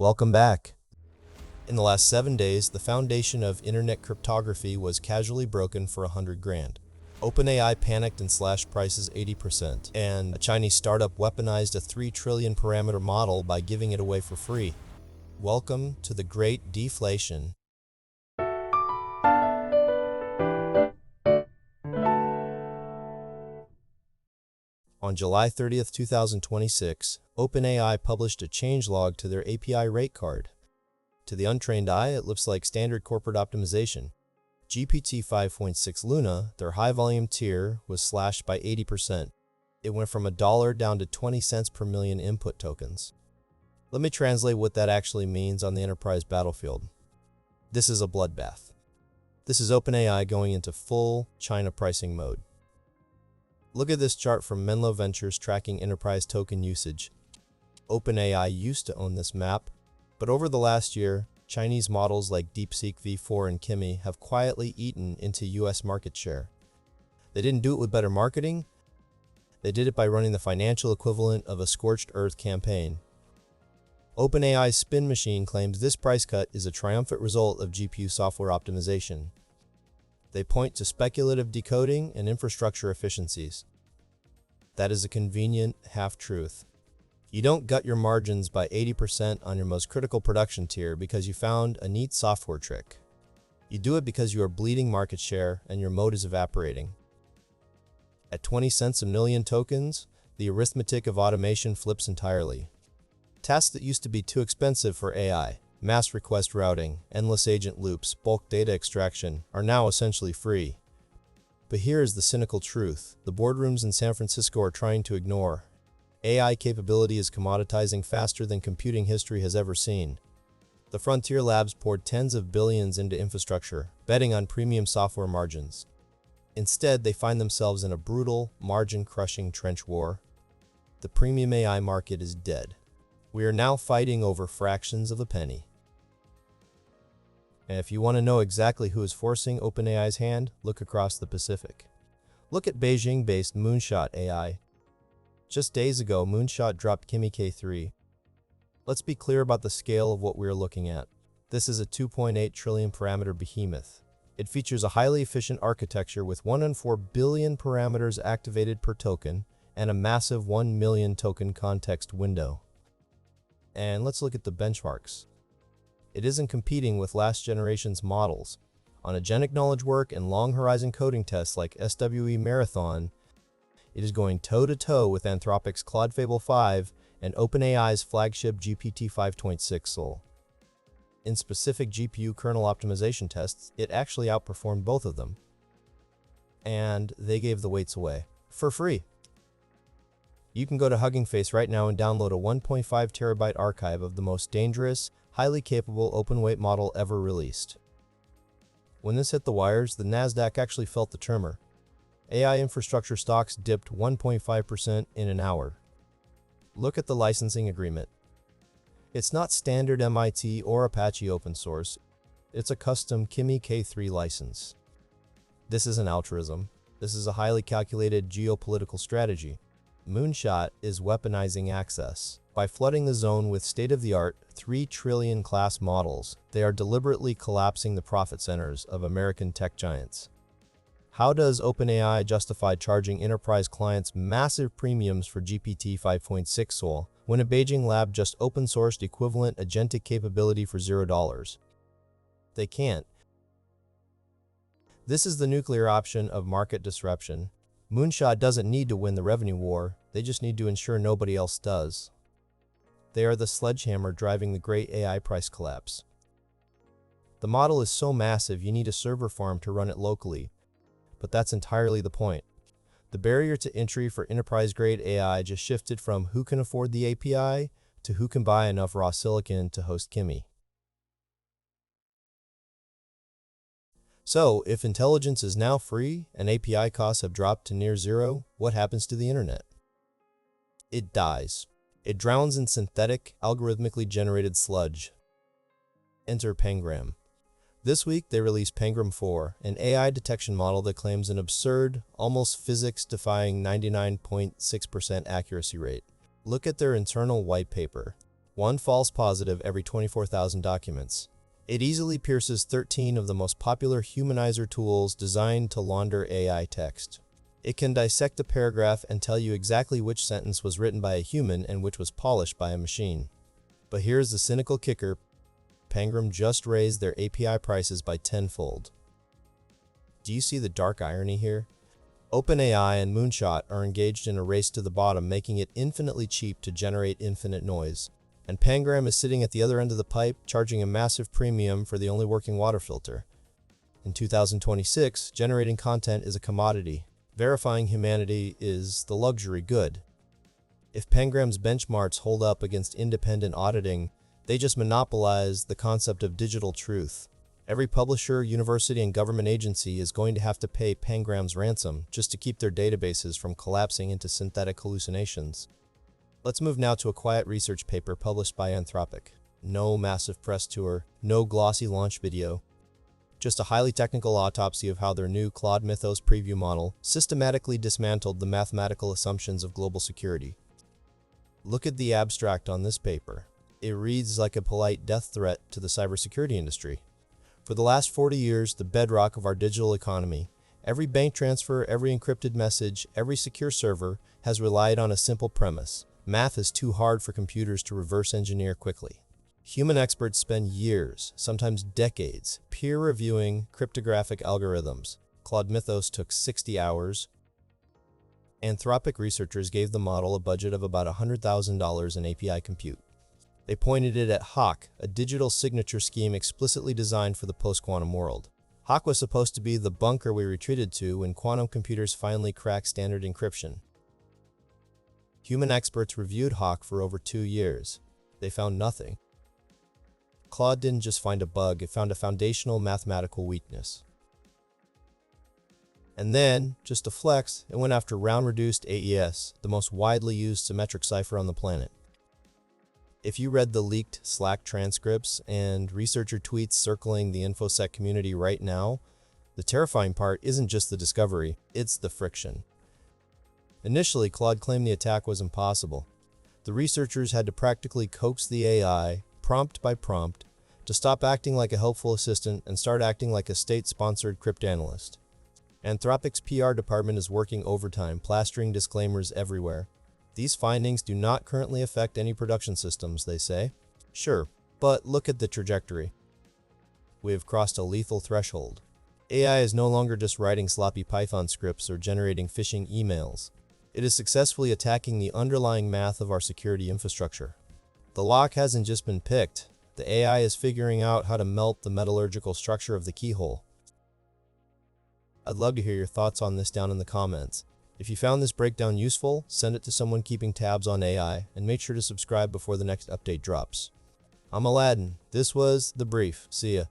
Welcome back. In the last 7 days, the foundation of internet cryptography was casually broken for 100 grand. OpenAI panicked and slashed prices 80%, and a Chinese startup weaponized a 3 trillion parameter model by giving it away for free. Welcome to the Great Deflation. On July 30th, 2026, OpenAI published a changelog to their API rate card. To the untrained eye, it looks like standard corporate optimization. GPT 5.6 Luna, their high-volume tier, was slashed by 80%. It went from $1 down to 20 cents per million input tokens. Let me translate what that actually means on the enterprise battlefield. This is a bloodbath. This is OpenAI going into full China pricing mode. Look at this chart from Menlo Ventures tracking enterprise token usage. OpenAI used to own this map, but over the last year, Chinese models like DeepSeek V4 and Kimi have quietly eaten into US market share. They didn't do it with better marketing. They did it by running the financial equivalent of a scorched earth campaign. OpenAI's spin machine claims this price cut is a triumphant result of GPU software optimization. They point to speculative decoding and infrastructure efficiencies. That is a convenient half-truth. You don't gut your margins by 80% on your most critical production tier because you found a neat software trick. You do it because you are bleeding market share and your moat is evaporating. At 20 cents a million tokens, the arithmetic of automation flips entirely. Tasks that used to be too expensive for AI, mass request routing, endless agent loops, bulk data extraction, are now essentially free. But here is the cynical truth the boardrooms in San Francisco are trying to ignore. AI capability is commoditizing faster than computing history has ever seen. The frontier labs poured tens of billions into infrastructure, betting on premium software margins. Instead, they find themselves in a brutal, margin-crushing trench war. The premium AI market is dead. We are now fighting over fractions of a penny. And if you want to know exactly who is forcing OpenAI's hand, look across the Pacific. Look at Beijing-based Moonshot AI. Just days ago, Moonshot dropped Kimi K3. Let's be clear about the scale of what we are looking at. This is a 2.8 trillion parameter behemoth. It features a highly efficient architecture with 104 billion parameters activated per token and a massive 1 million token context window. And let's look at the benchmarks. It isn't competing with last generation's models. On agentic knowledge work and long horizon coding tests like SWE Marathon, it is going toe-to-toe with Anthropic's Claude Fable 5 and OpenAI's flagship GPT 5.6 Sol. In specific GPU kernel optimization tests, it actually outperformed both of them. And they gave the weights away for free. You can go to Hugging Face right now and download a 1.5 terabyte archive of the most dangerous, highly capable open weight model ever released. When this hit the wires, the Nasdaq actually felt the tremor. AI infrastructure stocks dipped 1.5% in an hour. Look at the licensing agreement. It's not standard MIT or Apache open source. It's a custom Kimi K3 license. This isn't altruism. This is a highly calculated geopolitical strategy. Moonshot is weaponizing access. By flooding the zone with state-of-the-art 3 trillion class models, they are deliberately collapsing the profit centers of American tech giants. How does OpenAI justify charging enterprise clients massive premiums for GPT 5.6 Sol when a Beijing lab just open-sourced equivalent agentic capability for $0? They can't. This is the nuclear option of market disruption. Moonshot doesn't need to win the revenue war, they just need to ensure nobody else does. They are the sledgehammer driving the great AI price collapse. The model is so massive you need a server farm to run it locally, but that's entirely the point. The barrier to entry for enterprise-grade AI just shifted from who can afford the API to who can buy enough raw silicon to host Kimi. So, if intelligence is now free and API costs have dropped to near zero, what happens to the internet? It dies. It drowns in synthetic, algorithmically generated sludge. Enter Pangram. This week, they released Pangram 4, an AI detection model that claims an absurd, almost physics-defying 99.6% accuracy rate. Look at their internal white paper. one false positive every 24,000 documents. It easily pierces 13 of the most popular humanizer tools designed to launder AI text. It can dissect a paragraph and tell you exactly which sentence was written by a human and which was polished by a machine. But here's the cynical kicker: Pangram just raised their API prices by tenfold. Do you see the dark irony here? OpenAI and Moonshot are engaged in a race to the bottom, making it infinitely cheap to generate infinite noise. And Pangram is sitting at the other end of the pipe, charging a massive premium for the only working water filter. In 2026, generating content is a commodity. Verifying humanity is the luxury good. If Pangram's benchmarks hold up against independent auditing, they just monopolize the concept of digital truth. Every publisher, university, and government agency is going to have to pay Pangram's ransom just to keep their databases from collapsing into synthetic hallucinations. Let's move now to a quiet research paper published by Anthropic. No massive press tour, no glossy launch video, just a highly technical autopsy of how their new Claude Mythos preview model systematically dismantled the mathematical assumptions of global security. Look at the abstract on this paper. It reads like a polite death threat to the cybersecurity industry. For the last 40 years, the bedrock of our digital economy, every bank transfer, every encrypted message, every secure server has relied on a simple premise: math is too hard for computers to reverse engineer quickly. Human experts spend years, sometimes decades, peer-reviewing cryptographic algorithms. Claude Mythos took 60 hours. Anthropic researchers gave the model a budget of about $100,000 in API compute. They pointed it at HOC, a digital signature scheme explicitly designed for the post-quantum world. HOC was supposed to be the bunker we retreated to when quantum computers finally cracked standard encryption. Human experts reviewed HOC for over 2 years. They found nothing. Claude didn't just find a bug, it found a foundational mathematical weakness. And then, just to flex, it went after round-reduced AES, the most widely used symmetric cipher on the planet. If you read the leaked Slack transcripts and researcher tweets circling the InfoSec community right now, the terrifying part isn't just the discovery, it's the friction. Initially, Claude claimed the attack was impossible. The researchers had to practically coax the AI, prompt by prompt, to stop acting like a helpful assistant and start acting like a state-sponsored cryptanalyst. Anthropic's PR department is working overtime, plastering disclaimers everywhere. These findings do not currently affect any production systems, they say. Sure, but look at the trajectory. We have crossed a lethal threshold. AI is no longer just writing sloppy Python scripts or generating phishing emails. It is successfully attacking the underlying math of our security infrastructure. The lock hasn't just been picked. The AI is figuring out how to melt the metallurgical structure of the keyhole. I'd love to hear your thoughts on this down in the comments. If you found this breakdown useful, send it to someone keeping tabs on AI, and make sure to subscribe before the next update drops. I'm Aladdin. This was The Brief. See ya.